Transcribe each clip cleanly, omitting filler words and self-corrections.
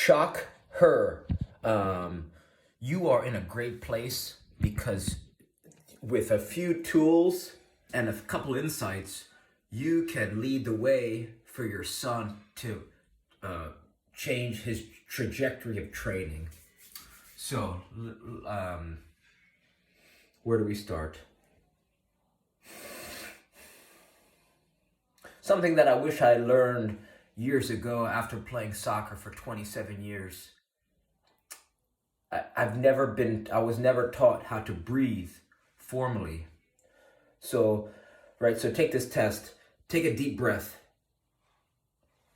shock her. You are in a great place because with a few tools and a couple insights, you can lead the way for your son to change his trajectory of training. So, where do we start? Something that I wish I learned years ago after playing soccer for 27 years. I was never taught how to breathe formally. So take this test. Take a deep breath.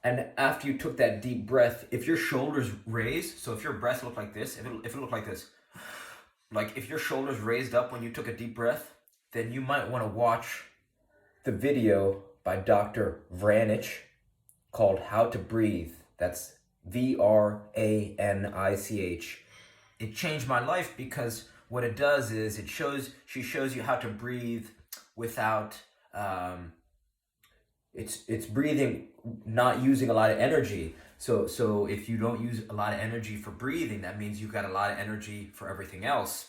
And after you took that deep breath, if your shoulders raised, so if your breath looked like this, if it looked like this, like if your shoulders raised up when you took a deep breath, then you might want to watch the video by Dr. Vranich called How to Breathe. That's Vranich. It changed my life because what it does is she shows you how to breathe without it's breathing not using a lot of energy. So if you don't use a lot of energy for breathing, that means you've got a lot of energy for everything else.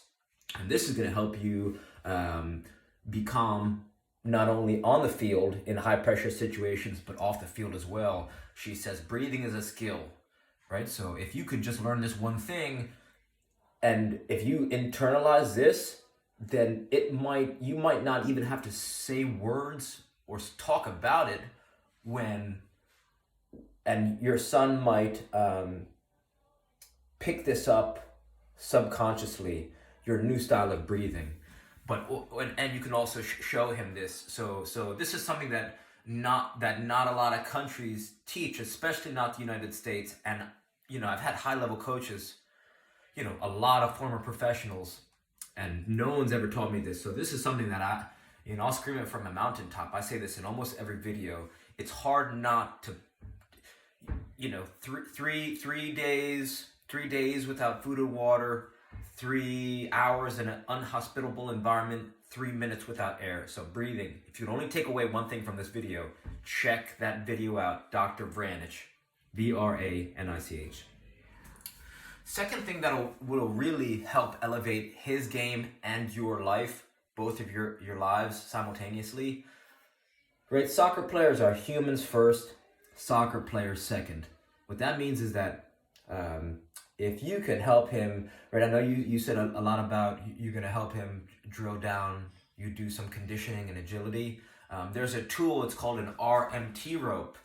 And this is going to help you be calm not only on the field in high pressure situations, but off the field as well. She says breathing is a skill, right? So if you could just learn this one thing, and if you internalize this, then you might not even have to say words or talk about it and your son might pick this up subconsciously, your new style of breathing. And you can also show him this. So this is something that not a lot of countries teach, especially not the United States. And I've had high level coaches, a lot of former professionals, and no one's ever taught me this. So this is something that I'll scream it from a mountaintop. I say this in almost every video. It's hard not to, 3 days without food and water, 3 hours in an unhospitable environment, 3 minutes without air. So breathing. If you could only take away one thing from this video, check that video out, Dr. Vranich, Vranich. Second thing that will really help elevate his game and your life, both of your lives simultaneously. Right? Soccer players are humans first, soccer players second. What that means is that if you can help him, right? I know you said a lot about you're going to help him drill down, you do some conditioning and agility. There's a tool, it's called an RMT rope.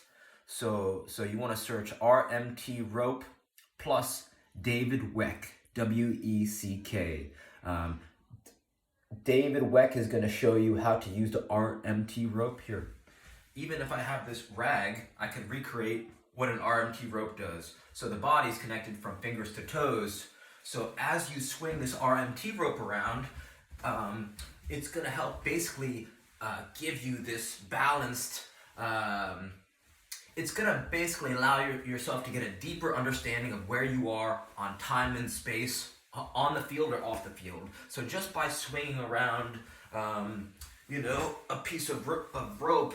So you want to search RMT rope plus David Weck, W-E-C-K. David Weck is going to show you how to use the RMT rope here. Even if I have this rag, I can recreate what an RMT rope does. So the body's connected from fingers to toes. So as you swing this RMT rope around, it's going to help basically give you this balanced, it's going to basically allow yourself to get a deeper understanding of where you are on time and space, on the field or off the field. So just by swinging around, a piece of rope,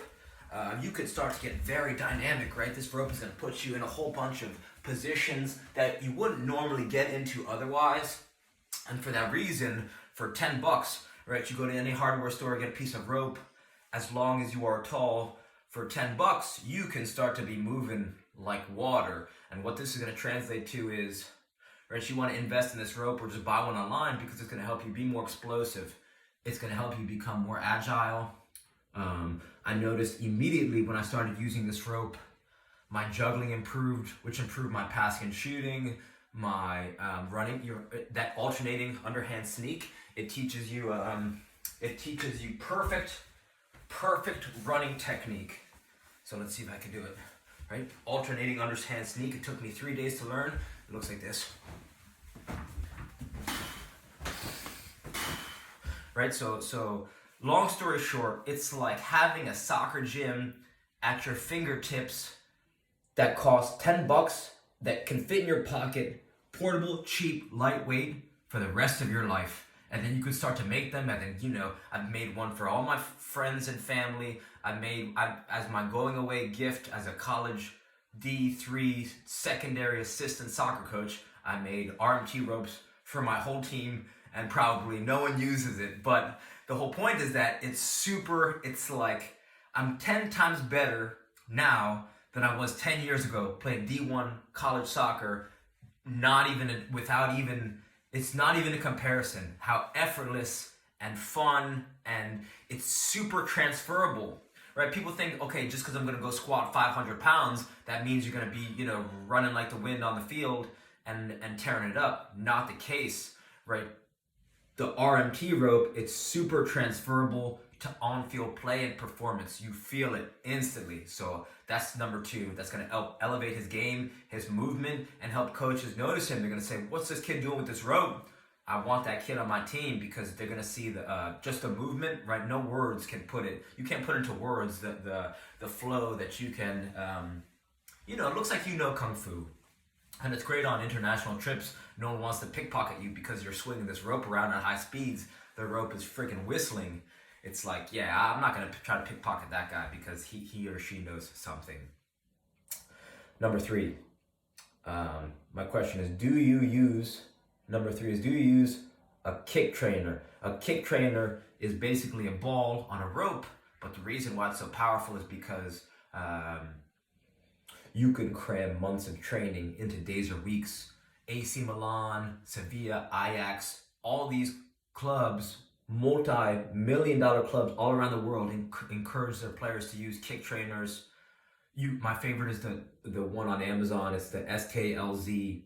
you could start to get very dynamic, right? This rope is going to put you in a whole bunch of positions that you wouldn't normally get into otherwise. And for that reason, for $10, right, you go to any hardware store, get a piece of rope. As long as you are tall, for $10, you can start to be moving like water. And what this is going to translate to is, right, you want to invest in this rope or just buy one online because it's going to help you be more explosive. It's going to help you become more agile. I noticed immediately when I started using this rope, my juggling improved, which improved my passing and shooting, my running, that alternating underhand sneak. It teaches you perfect running technique. So let's see if I can do it, right? Alternating underhand sneak. It took me 3 days to learn. It looks like this. Right, so long story short, it's like having a soccer gym at your fingertips that costs $10, that can fit in your pocket, portable, cheap, lightweight for the rest of your life. And then you could start to make them, and then, I've made one for all my friends and family. As my going away gift as a college D3 secondary assistant soccer coach. I made RMT ropes for my whole team, and probably no one uses it. But the whole point is that it's like I'm 10 times better now than I was 10 years ago playing D1 college soccer. It's not even a comparison how effortless and fun, and it's super transferable. Right? People think, okay, just because I'm going to go squat 500 pounds, that means you're going to be, running like the wind on the field and tearing it up. Not the case, right? The RMT rope, it's super transferable to on-field play and performance. You feel it instantly. So that's number 2. That's going to elevate his game, his movement, and help coaches notice him. They're going to say, what's this kid doing with this rope? I want that kid on my team, because they're gonna see just the movement, right? No words can put it. You can't put into words the flow that you can. It looks like kung fu, and it's great on international trips. No one wants to pickpocket you because you're swinging this rope around at high speeds. The rope is freaking whistling. It's like, yeah, I'm not gonna try to pickpocket that guy because he or she knows something. Number 3. My question is, do you use a kick trainer? A kick trainer is basically a ball on a rope, but the reason why it's so powerful is because you can cram months of training into days or weeks. AC Milan, Sevilla, Ajax, all these clubs, multi-million-dollar clubs all around the world encourage their players to use kick trainers. My favorite is the one on Amazon. It's the SKLZ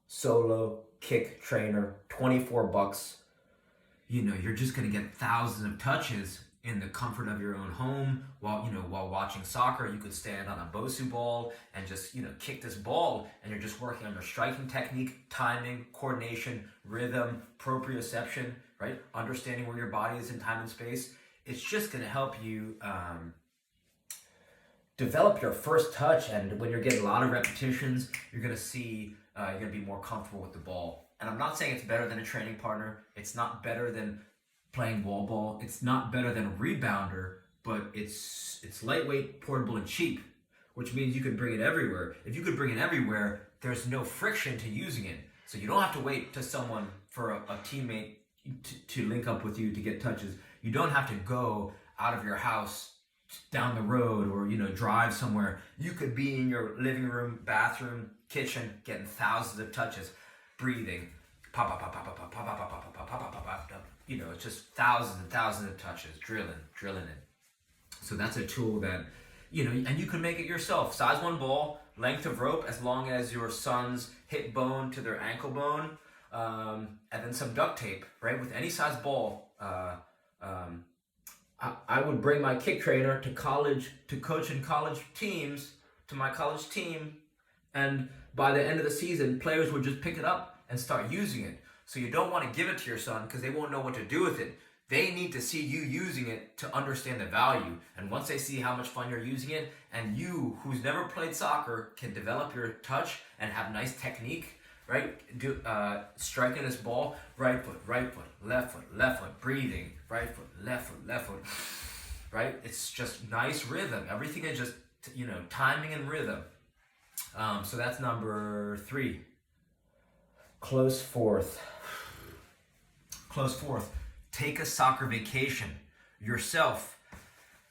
Solo Kick Trainer, $24. You're just gonna get thousands of touches in the comfort of your own home while watching soccer. You could stand on a Bosu ball and just kick this ball, and you're just working on your striking technique, timing, coordination, rhythm, proprioception, right? Understanding where your body is in time and space. It's just gonna help you develop your first touch, and when you're getting a lot of repetitions, you're gonna see you're gonna be more comfortable with the ball. And I'm not saying it's better than a training partner. It's not better than playing wall ball. It's not better than a rebounder, but it's lightweight, portable, and cheap, which means you can bring it everywhere. If you could bring it everywhere, there's no friction to using it. So you don't have to wait to someone for a teammate to link up with you to get touches. You don't have to go out of your house down the road or drive somewhere. You could be in your living room, bathroom, kitchen, getting thousands of touches, breathing, pop, pop, pop, pop, pop, pop, pop, pop, pop, pop, pop, pop, pop, pop. It's just thousands and thousands of touches, drilling it. So that's a tool that and you can make it yourself. Size 1 ball, length of rope as long as your son's hip bone to their ankle bone, and then some duct tape, right? With any size ball. I would bring my kick trainer to college to coach in college teams, to my college team, and by the end of the season, players would just pick it up and start using it. So you don't want to give it to your son because they won't know what to do with it. They need to see you using it to understand the value. And once they see how much fun you're using it, and you, who's never played soccer, can develop your touch and have nice technique, right? Striking this ball, right foot, left foot, breathing, right foot, left foot, right? It's just nice rhythm. Everything is just, timing and rhythm. So that's number 3. Close fourth. Take a soccer vacation yourself.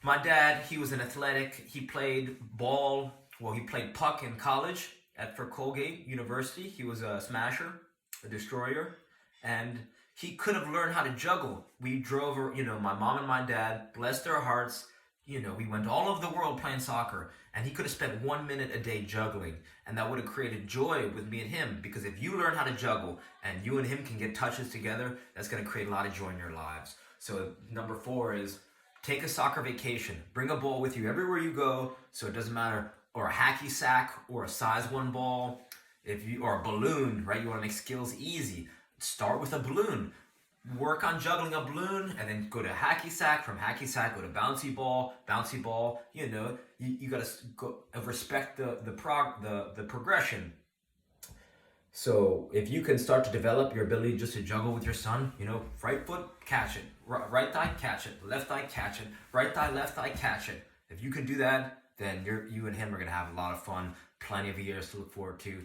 My dad, he was an athletic. He played ball. Well, he played puck in college for Colgate University. He was a smasher, a destroyer, and he could have learned how to juggle. We drove, my mom and my dad, bless their hearts, we went all over the world playing soccer, and he could have spent 1 minute a day juggling, and that would have created joy with me and him, because if you learn how to juggle and you and him can get touches together, that's going to create a lot of joy in your lives. So number 4 is take a soccer vacation. Bring a ball with you everywhere you go, so it doesn't matter, or a hacky sack, or a size 1 ball, or a balloon, right? You want to make skills easy. Start with a balloon. Work on juggling a balloon, and then go to hacky sack. From hacky sack, go to bouncy ball. You gotta go respect the progression. So if you can start to develop your ability just to juggle with your son, right foot, catch it, right thigh, catch it, left thigh, catch it, right thigh, left thigh, catch it. If you can do that, then you and him are going to have a lot of fun, plenty of years to look forward to